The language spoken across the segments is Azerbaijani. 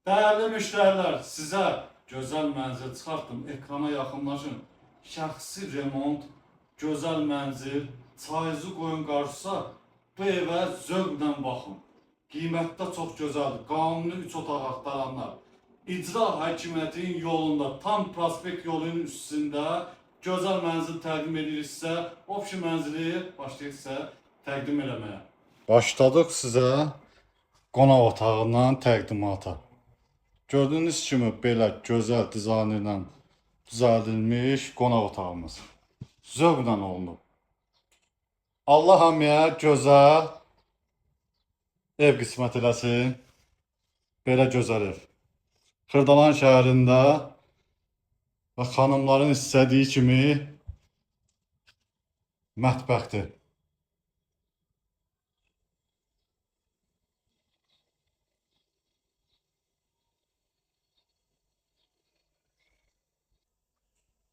Değerli müşteriler, size güzel mənzil çıxartdım. Ekrana yaxınlaşın. Şəxsi remont, gözəl mənzil, çayızı qoyun qarşısa, bu evə zövqlə baxın. Qiymətdə çox gözəldir. Qanuni 3 otaq axtaranlar. İcra hakimiyyətinin yolunda, tam prospekt yolunun üstündə gözəl mənzil təqdim edirik sizə. Opşi mənzili başlayıq sizə təqdim eləməyə. Başladıq sizə qonaq otağından təqdimata. Gördüyünüz kimi belə gözəl dizaynla düzəldilmiş qonaq otağımız. Zövqlə olunub. Allah hamıya gözəl ev qismət eləsin. Belə gözəl ev. Xırdalan şəhərində və xanımların istədiyi kimi mətbəxdir.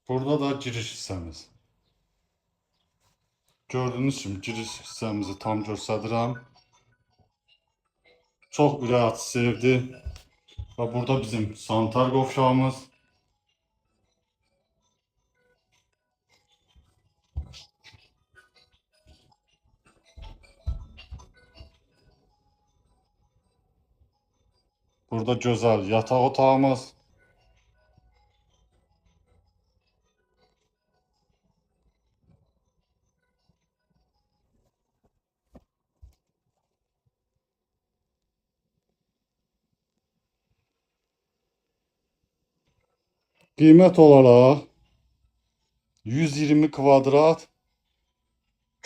Burada da giriş hissəmiz. Gördüyünüz kimi giriş hissəmizi tam göstərirəm. Çox ürək açıcı evdir. Və burada bizim sanitar qovşağımız. Burada gözəl yataq otağımız. Qiymət olaraq 120 kvadrat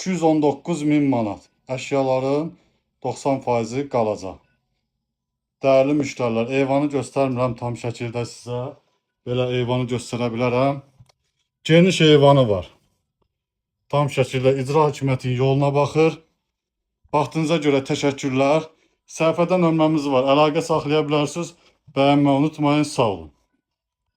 219.000 manat. Əşyaların 90% qalacaq. Dəyərli müştərilər, eyvanı göstərmirəm tam şəkildə sizə. Belə eyvanı göstərə bilərəm. Geniş eyvanı var. Tam şəkildə icra hakimiyyətinin yoluna baxır. Vaxtınıza görə təşəkkürlər. Səhifədə nömrəmiz var. Əlaqə saxlaya bilərsiniz. Bəyənməyi unutmayın. Sağ olun.